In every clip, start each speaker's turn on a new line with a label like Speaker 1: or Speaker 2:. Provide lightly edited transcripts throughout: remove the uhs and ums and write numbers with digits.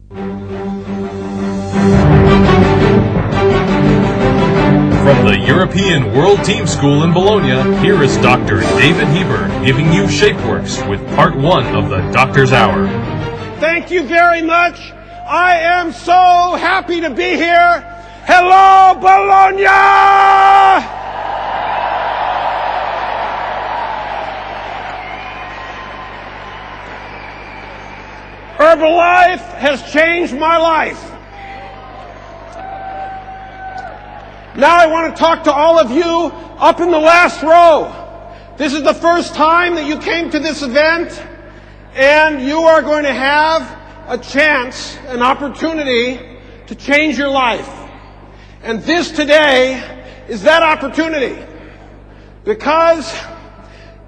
Speaker 1: From the European World Team School in Bologna, here is Dr. David Heber giving you ShapeWorks with part 1 of the Doctor's Hour.
Speaker 2: Thank you very much. I am so happy to be here. Hello, Bologna! Herbalife has changed my life. Now I want to talk to all of you up in the last row. This is the first time that you came to this event, and you are going to have a chance, an opportunity to change your life. And this today is that opportunity, because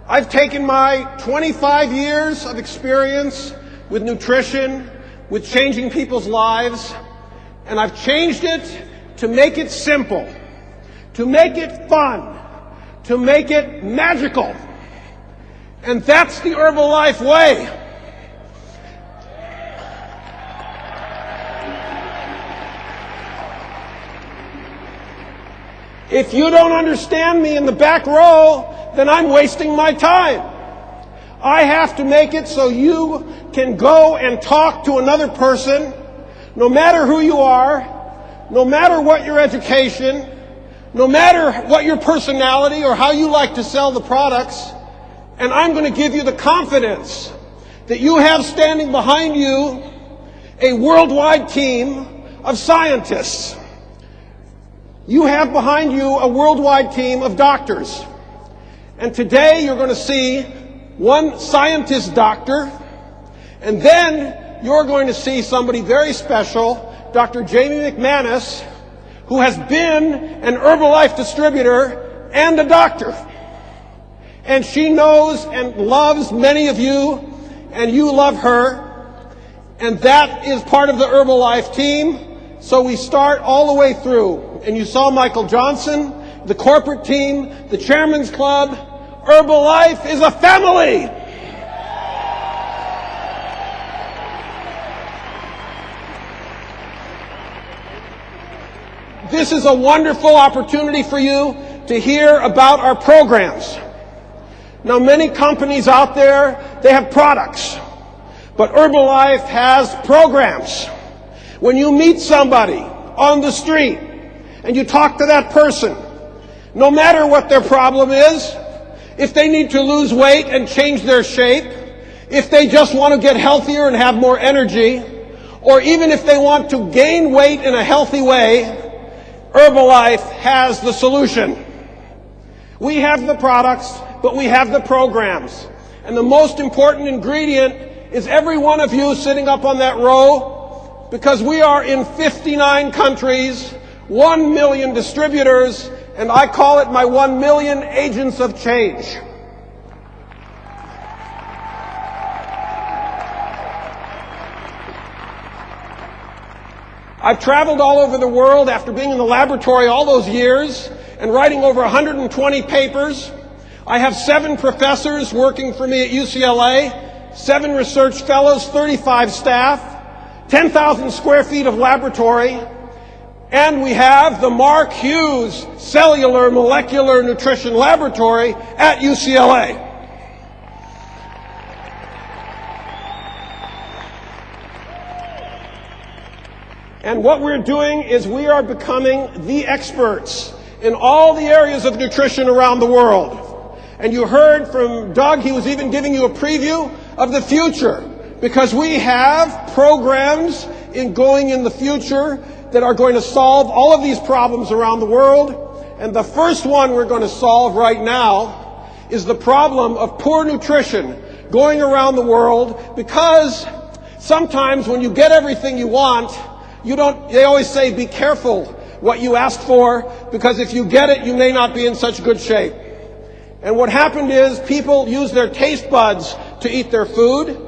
Speaker 2: I've taken my 25 years of experience with nutrition, with changing people's lives, and I've changed it to make it simple, to make it fun, to make it magical. And that's the Herbalife way. If you don't understand me in the back row, then I'm wasting my time. I have to make it so you can go and talk to another person, no matter who you are, no matter what your education, no matter what your personality or how you like to sell the products, and I'm going to give you the confidence that you have standing behind you a worldwide team of scientists. You have behind you a worldwide team of doctors. And today you're going to see one scientist doctor, and then you're going to see somebody very special, Dr. Jamie McManus, who has been an Herbalife distributor and a doctor. And she knows and loves many of you, and you love her. And that is part of the Herbalife team. So we start all the way through. And you saw Michael Johnson, the corporate team, the Chairman's Club. Herbalife is a family. This is a wonderful opportunity for you to hear about our programs. Now, many companies out there, they have products, but Herbalife has programs. When you meet somebody on the street and you talk to that person, no matter what their problem is, if they need to lose weight and change their shape, if they just want to get healthier and have more energy, or even if they want to gain weight in a healthy way, Herbalife has the solution. We have the products, but we have the programs. And the most important ingredient is every one of you sitting up on that row, because we are in 59 countries, 1 million distributors, and I call it my 1 million agents of change. I've traveled all over the world after being in the laboratory all those years and writing over 120 papers. I have 7 professors working for me at UCLA, 7 research fellows, 35 staff, 10,000 square feet of laboratory, and we have the Mark Hughes Cellular Molecular Nutrition Laboratory at UCLA. And what we're doing is we are becoming the experts in all the areas of nutrition around the world. And you heard from Doug, he was even giving you a preview of the future, because we have programs going in the future that are going to solve all of these problems around the world. And the first one we're going to solve right now is the problem of poor nutrition going around the world, because sometimes when you get everything you want, they always say, be careful what you ask for, because if you get it, you may not be in such good shape. And what happened is people use their taste buds to eat their food,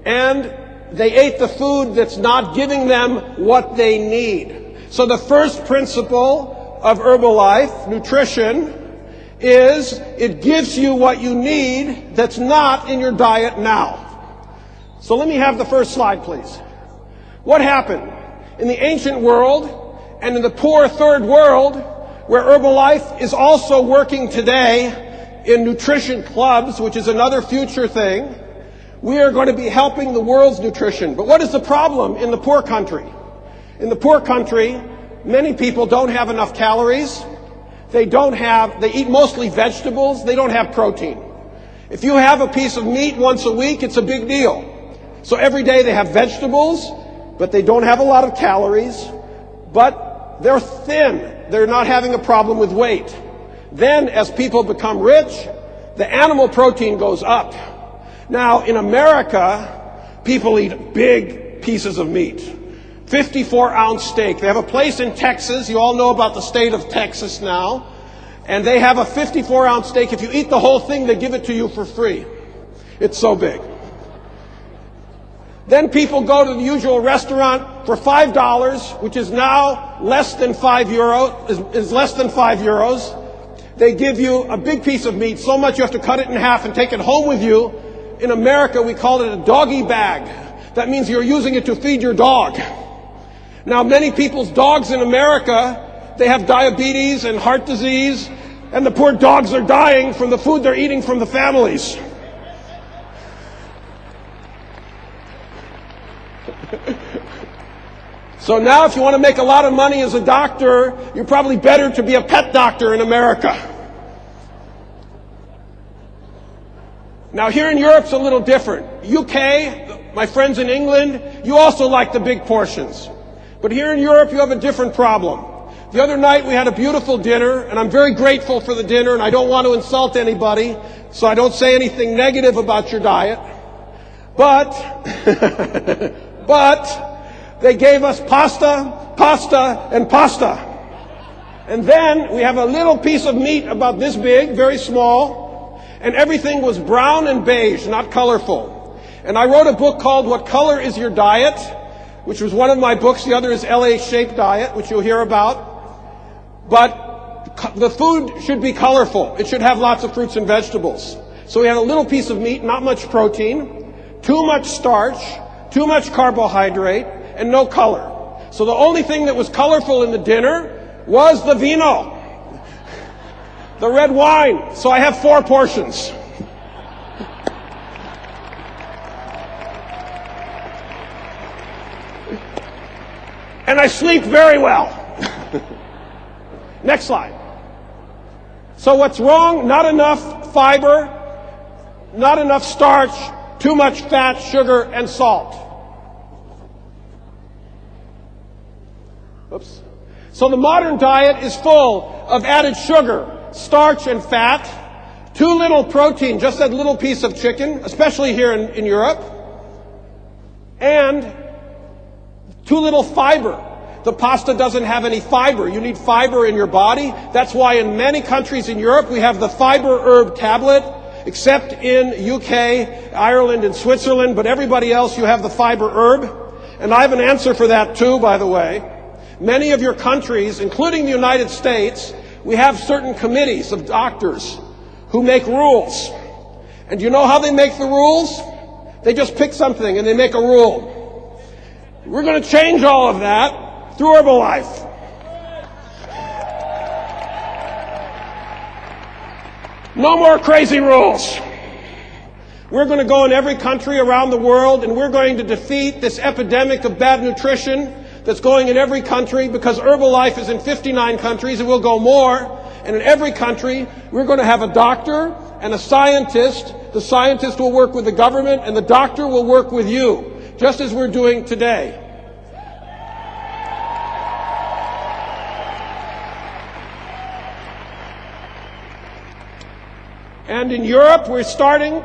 Speaker 2: and they ate the food that's not giving them what they need. So the first principle of Herbalife nutrition is it gives you what you need that's not in your diet now. So let me have the first slide, please. What happened? In the ancient world and in the poor third world, where Herbalife is also working today in nutrition clubs, which is another future thing, we are going to be helping the world's nutrition. But what is the problem in the poor country? In the poor country, many people don't have enough calories. They eat mostly vegetables. They don't have protein. If you have a piece of meat once a week, it's a big deal. So every day they have vegetables, but they don't have a lot of calories, but they're thin. They're not having a problem with weight. Then, as people become rich, the animal protein goes up. Now, in America, people eat big pieces of meat. 54-ounce steak. They have a place in Texas. You all know about the state of Texas now. And they have a 54-ounce steak. If you eat the whole thing, they give it to you for free. It's so big. Then people go to the usual restaurant for $5, which is now less than €5, is less than €5. They give you a big piece of meat, so much you have to cut it in half and take it home with you. In America, we call it a doggy bag. That means you're using it to feed your dog. Now, many people's dogs in America, they have diabetes and heart disease, and the poor dogs are dying from the food they're eating from the families. So now, if you want to make a lot of money as a doctor, you're probably better to be a pet doctor in America. Now, here in Europe, it's a little different. UK, my friends in England, you also like the big portions. But here in Europe, you have a different problem. The other night, we had a beautiful dinner, and I'm very grateful for the dinner, and I don't want to insult anybody, so I don't say anything negative about your diet. But they gave us pasta, and pasta. And then we have a little piece of meat about this big, very small, and everything was brown and beige, not colorful. And I wrote a book called What Color Is Your Diet?, which was one of my books. The other is LA Shape Diet, which you'll hear about. But the food should be colorful. It should have lots of fruits and vegetables. So we had a little piece of meat, not much protein, too much starch, too much carbohydrate, and no color. So the only thing that was colorful in the dinner was the vino, the red wine. So I have 4 portions. And I sleep very well. Next slide. So what's wrong? Not enough fiber, not enough starch, too much fat, sugar, and salt. Oops. So the modern diet is full of added sugar, starch, and fat, too little protein, just that little piece of chicken, especially here in Europe, and too little fiber. The pasta doesn't have any fiber. You need fiber in your body. That's why in many countries in Europe we have the fiber herb tablet, except in UK, Ireland, and Switzerland, but everybody else you have the fiber herb. And I have an answer for that too, by the way. Many of your countries, including the United States, we have certain committees of doctors who make rules. And do you know how they make the rules? They just pick something and they make a rule. We're going to change all of that through Herbalife. No more crazy rules. We're going to go in every country around the world and we're going to defeat this epidemic of bad nutrition that's going in every country, because Herbalife is in 59 countries and will go more. And in every country, we're going to have a doctor and a scientist. The scientist will work with the government and the doctor will work with you, just as we're doing today. And in Europe, we're starting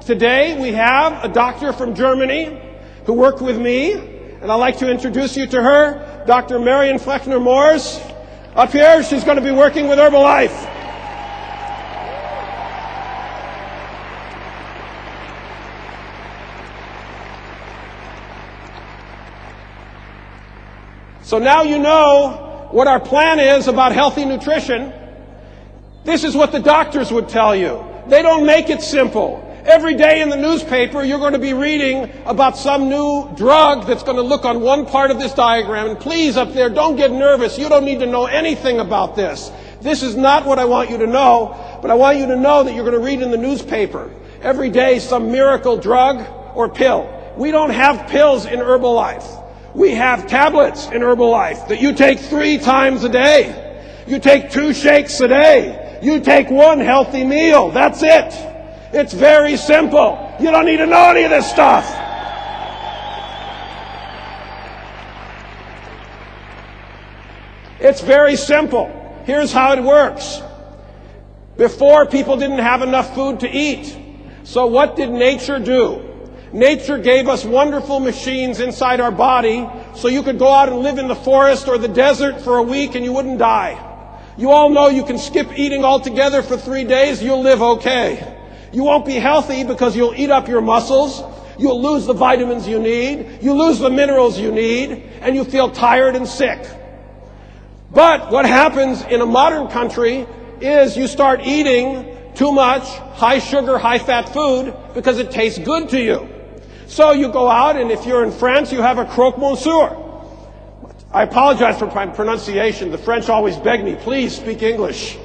Speaker 2: today. We have a doctor from Germany who worked with me, and I'd like to introduce you to her, Dr. Marion Flechner-Moors. Up here, she's going to be working with Herbalife. So now you know what our plan is about healthy nutrition. This is what the doctors would tell you. They don't make it simple. Every day in the newspaper, you're going to be reading about some new drug that's going to look on one part of this diagram. And please, up there, don't get nervous. You don't need to know anything about this. This is not what I want you to know, but I want you to know that you're going to read in the newspaper every day some miracle drug or pill. We don't have pills in Herbalife. We have tablets in Herbalife that you take 3 times a day. You take 2 shakes a day. You take 1 healthy meal. That's it. It's very simple. You don't need to know any of this stuff. It's very simple. Here's how it works. Before, people didn't have enough food to eat. So what did nature do? Nature gave us wonderful machines inside our body so you could go out and live in the forest or the desert for a week and you wouldn't die. You all know you can skip eating altogether for 3 days, you'll live okay. You won't be healthy because you'll eat up your muscles, you'll lose the vitamins you need, you lose the minerals you need, and you feel tired and sick. But what happens in a modern country is you start eating too much high sugar, high fat food because it tastes good to you. So you go out, and if you're in France, you have a croque monsieur. I apologize for my pronunciation. The French always beg me, please speak English.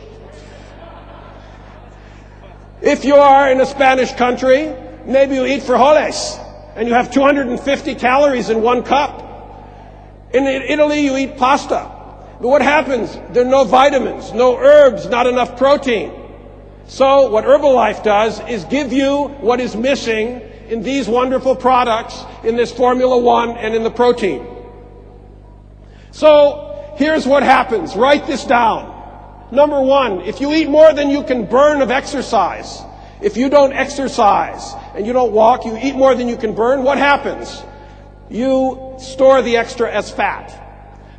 Speaker 2: If you are in a Spanish country, maybe you eat frijoles, and you have 250 calories in 1 cup. In Italy, you eat pasta. But what happens? There are no vitamins, no herbs, not enough protein. So what Herbalife does is give you what is missing in these wonderful products, in this Formula 1 and in the protein. So here's what happens. Write this down. Number 1, if you eat more than you can burn of exercise, if you don't exercise and you don't walk, you eat more than you can burn, what happens? You store the extra as fat.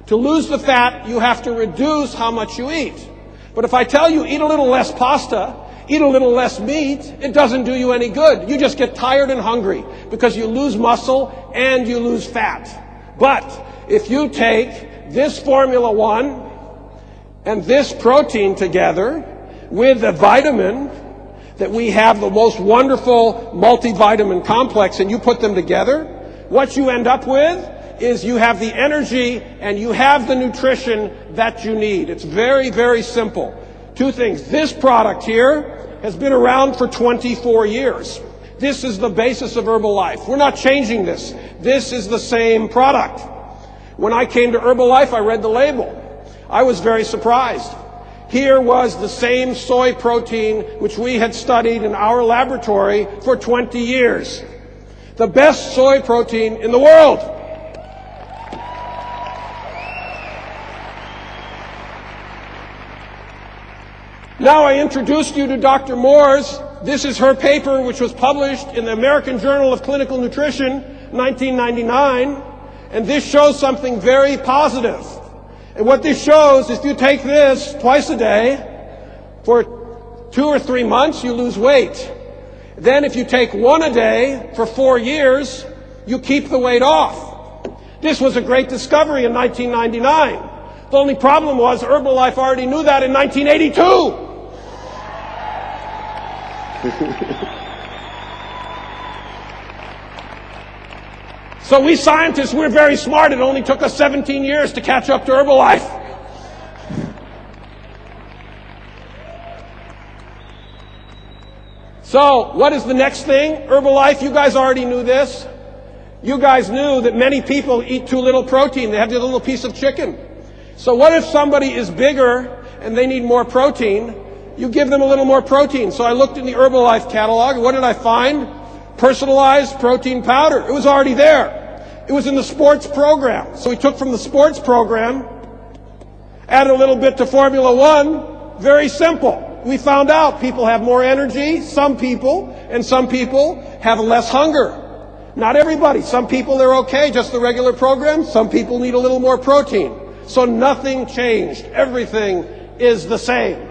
Speaker 2: To lose the fat, you have to reduce how much you eat. But if I tell you eat a little less pasta, eat a little less meat, it doesn't do you any good. You just get tired and hungry because you lose muscle and you lose fat. But if you take this Formula 1 and this protein together with a vitamin that we have, the most wonderful multivitamin complex, and you put them together, what you end up with is you have the energy and you have the nutrition that you need. It's very, very simple. 2 things. This product here has been around for 24 years. This is the basis of Herbalife. We're not changing this. This is the same product. When I came to Herbalife, I read the label. I was very surprised. Here was the same soy protein which we had studied in our laboratory for 20 years. The best soy protein in the world. Now I introduced you to Dr. Moore's. This is her paper, which was published in the American Journal of Clinical Nutrition, 1999. And this shows something very positive. And what this shows is if you take this twice a day for 2 or 3 months, you lose weight. Then if you take 1 a day for 4 years, you keep the weight off. This was a great discovery in 1999. The only problem was Herbalife already knew that in 1982. So we scientists, we're very smart. It only took us 17 years to catch up to Herbalife. So what is the next thing? Herbalife, you guys already knew this. You guys knew that many people eat too little protein. They have the little piece of chicken. So what if somebody is bigger and they need more protein? You give them a little more protein. So I looked in the Herbalife catalog, and what did I find? Personalized protein powder. It was already there. It was in the sports program. So we took from the sports program, added a little bit to Formula 1. Very simple. We found out people have more energy, some people, and some people have less hunger. Not everybody. Some people, they're okay, just the regular program. Some people need a little more protein. So nothing changed. Everything is the same.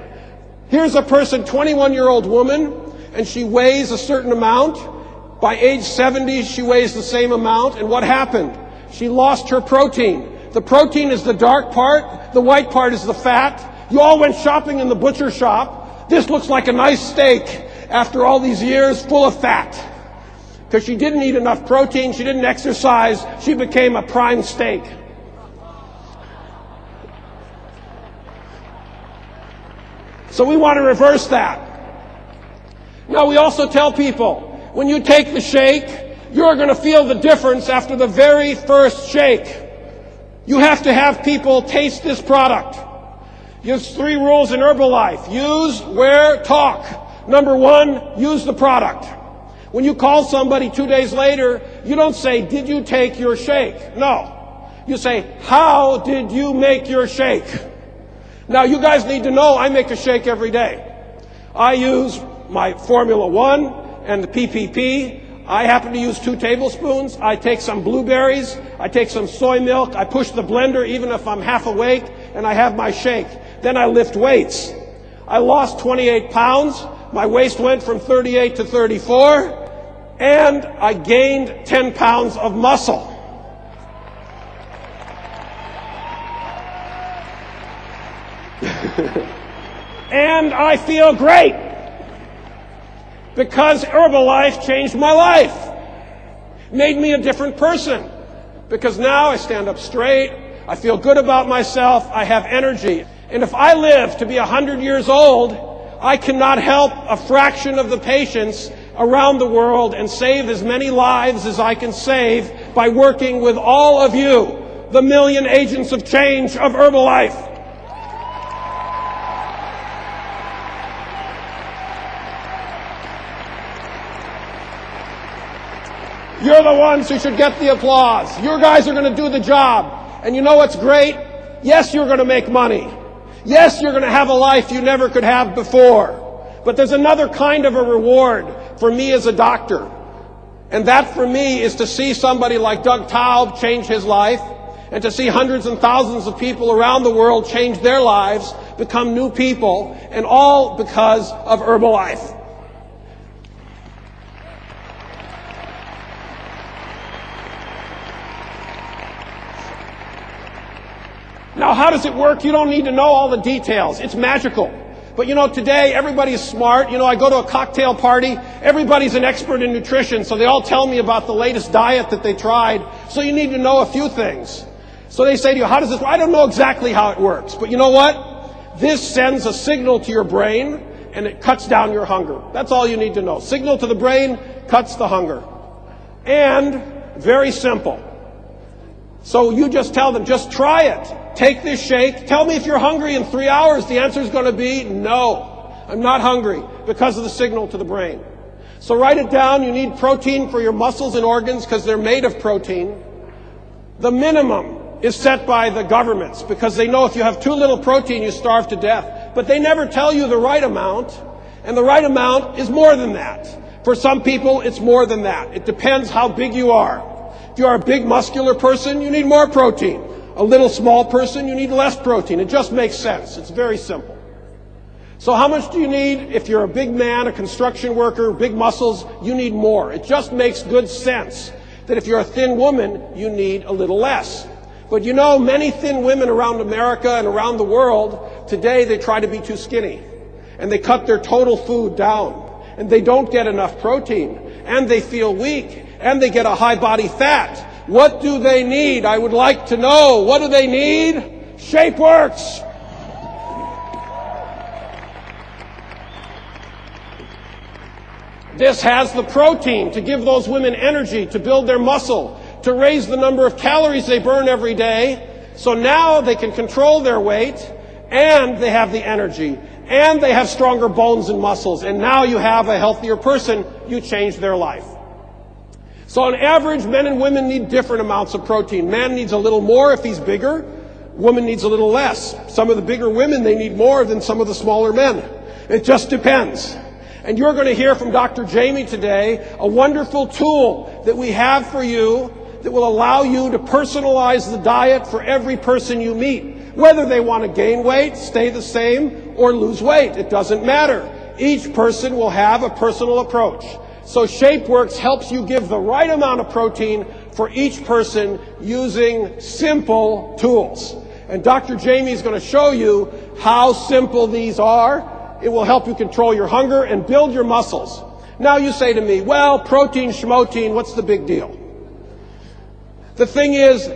Speaker 2: Here's a person, 21-year-old woman, and she weighs a certain amount. By age 70, she weighs the same amount. And what happened? She lost her protein. The protein is the dark part. The white part is the fat. You all went shopping in the butcher shop. This looks like a nice steak. after all these years, full of fat. Because she didn't eat enough protein, she didn't exercise, she became a prime steak. So we want to reverse that. Now we also tell people, when you take the shake, you're going to feel the difference after the very first shake. You have to have people taste this product. There's 3 rules in Herbalife. Use, wear, talk. Number 1, use the product. When you call somebody 2 days later, you don't say, did you take your shake? No. You say, how did you make your shake? Now you guys need to know I make a shake every day. I use my Formula 1 and the PPP. I happen to use 2 tablespoons. I take some blueberries. I take some soy milk. I push the blender even if I'm half awake, and I have my shake. Then I lift weights. I lost 28 pounds. My waist went from 38 to 34, and I gained 10 pounds of muscle. And I feel great because Herbalife changed my life, made me a different person, because now I stand up straight, I feel good about myself, I have energy. And if I live to be 100 years old, I cannot help a fraction of the patients around the world and save as many lives as I can save by working with all of you, the million agents of change of Herbalife. You're the ones who should get the applause. You guys are going to do the job. And you know what's great? Yes, you're going to make money. Yes, you're going to have a life you never could have before. But there's another kind of a reward for me as a doctor. And that for me is to see somebody like Doug Taub change his life, and to see hundreds and thousands of people around the world change their lives, become new people, and all because of Herbalife. Now, how does it work? You don't need to know all the details. It's magical. But you know, today everybody's smart. You know, I go to a cocktail party. Everybody's an expert in nutrition, so they all tell me about the latest diet that they tried. So you need to know a few things. So they say to you, how does this work? I don't know exactly how it works. But you know what? This sends a signal to your brain, and it cuts down your hunger. That's all you need to know. Signal to the brain cuts the hunger. And very simple. So you just tell them, just try it. Take this shake. Tell me if you're hungry in 3 hours. The answer is going to be no. I'm not hungry because of the signal to the brain. So write it down. You need protein for your muscles and organs because they're made of protein. The minimum is set by the governments because they know if you have too little protein, you starve to death. But they never tell you the right amount, and the right amount is more than that. For some people, it's more than that. It depends how big you are. If you are a big muscular person, you need more protein. A little small person, you need less protein. It just makes sense. It's very simple. So how much do you need? If you're a big man, a construction worker, big muscles, you need more. It just makes good sense that if you're a thin woman, you need a little less. But you know, many thin women around America and around the world, today they try to be too skinny. And they cut their total food down. And they don't get enough protein. And they feel weak. And they get a high body fat. What do they need? I would like to know. What do they need? ShapeWorks. This has the protein to give those women energy, to build their muscle, to raise the number of calories they burn every day. So now they can control their weight, and they have the energy, and they have stronger bones and muscles. And now you have a healthier person. You change their life. So on average, men and women need different amounts of protein. Man needs a little more if he's bigger. Woman needs a little less. Some of the bigger women, they need more than some of the smaller men. It just depends. And you're going to hear from Dr. Jamie today, a wonderful tool that we have for you that will allow you to personalize the diet for every person you meet. Whether they want to gain weight, stay the same, or lose weight, it doesn't matter. Each person will have a personal approach. So ShapeWorks helps you give the right amount of protein for each person using simple tools. And Dr. Jamie is going to show you how simple these are It will help you control your hunger and build your muscles. Now you say to me, well, protein, schmotein, what's the big deal? The thing is,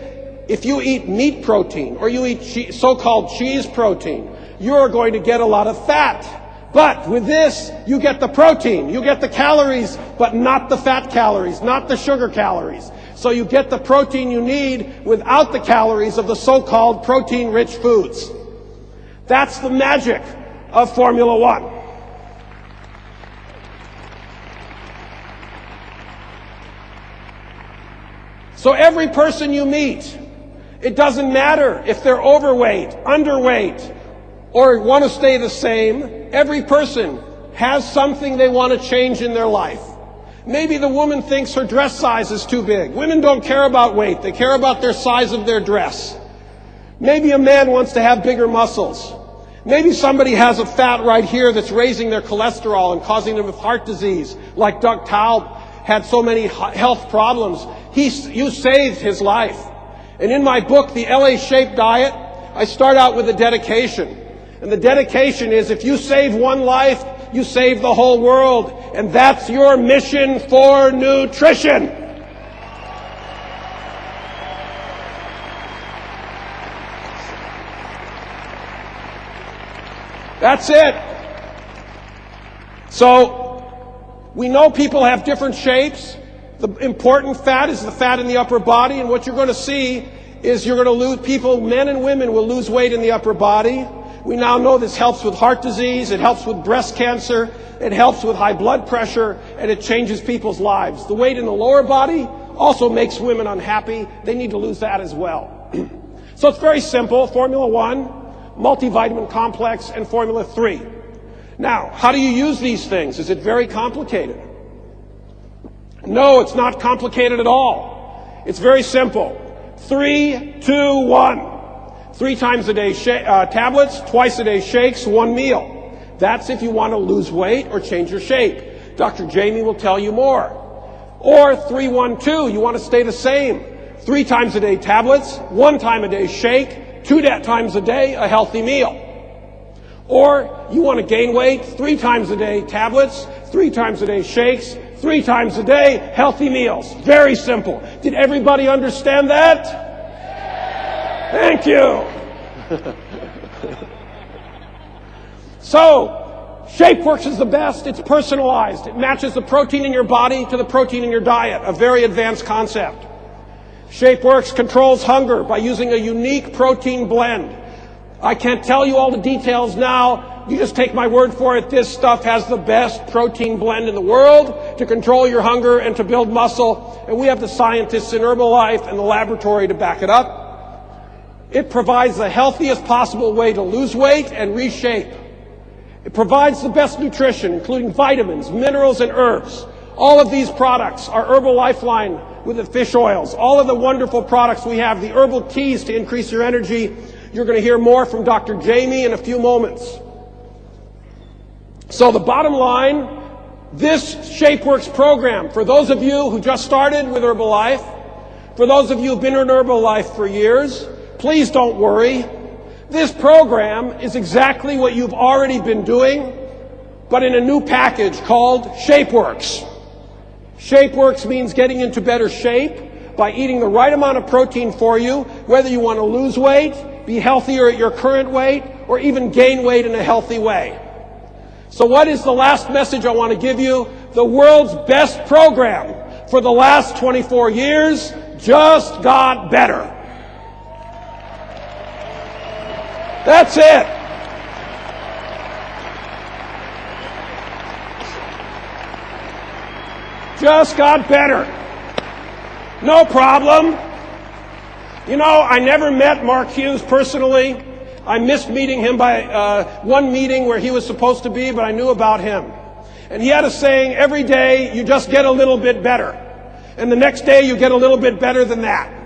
Speaker 2: if you eat meat protein or you eat so-called cheese protein, you're going to get a lot of fat. But with this, you get the protein, you get the calories, but not the fat calories, not the sugar calories. So you get the protein you need without the calories of the so-called protein-rich foods. That's the magic of Formula One. So every person you meet, it doesn't matter if they're overweight, underweight, or want to stay the same. Every person has something they want to change in their life. Maybe the woman thinks her dress size is too big. Women don't care about weight. They care about their size of their dress. Maybe a man wants to have bigger muscles. Maybe somebody has a fat right here that's raising their cholesterol and causing them with heart disease, like Doug Taub had so many health problems. You saved his life. And in my book, The LA Shape Diet, I start out with a dedication. And the dedication is, if you save one life, you save the whole world. And that's your mission for nutrition. That's it. So, we know people have different shapes. The important fat is the fat in the upper body, and what you're going to see is you're going to lose, people, men and women will lose weight in the upper body. We now know this helps with heart disease, it helps with breast cancer, it helps with high blood pressure, and it changes people's lives. The weight in the lower body also makes women unhappy. They need to lose that as well. So it's very simple. Formula One, multivitamin complex, and Formula 3. Now, how do you use these things? Is it very complicated? No, it's not complicated at all. It's very simple. 3, 2, 1. 3 times a day tablets, twice a day shakes, 1 meal. That's if you want to lose weight or change your shape. Dr. Jamie will tell you more. Or 3, 1, 2, you want to stay the same. 3 times a day tablets, 1 time a day shake, 2 times a day a healthy meal. Or you want to gain weight, 3 times a day tablets, 3 times a day shakes, 3 times a day healthy meals. Very simple. Did everybody understand that? Thank you. So, ShapeWorks is the best. It's personalized. It matches the protein in your body to the protein in your diet. A very advanced concept. ShapeWorks controls hunger by using a unique protein blend. I can't tell you all the details now. You just take my word for it. This stuff has the best protein blend in the world to control your hunger and to build muscle. And we have the scientists in Herbalife and the laboratory to back it up. It provides the healthiest possible way to lose weight and reshape. It provides the best nutrition, including vitamins, minerals, and herbs. All of these products are Herbal Lifeline with the fish oils. All of the wonderful products we have, the herbal teas to increase your energy. You're going to hear more from Dr. Jamie in a few moments. So the bottom line, this ShapeWorks program, for those of you who just started with Herbalife, for those of you who've been in Herbalife for years, please don't worry. This program is exactly what you've already been doing, but in a new package called ShapeWorks. ShapeWorks means getting into better shape by eating the right amount of protein for you, whether you want to lose weight, be healthier at your current weight, or even gain weight in a healthy way. So what is the last message I want to give you? The world's best program for the last 24 years just got better. That's it. Just got better. No problem. You know, I never met Mark Hughes personally. I missed meeting him by one meeting where he was supposed to be, but I knew about him. And he had a saying, every day you just get a little bit better. And the next day you get a little bit better than that.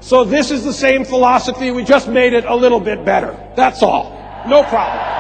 Speaker 2: So this is the same philosophy, we just made it a little bit better. That's all. No problem.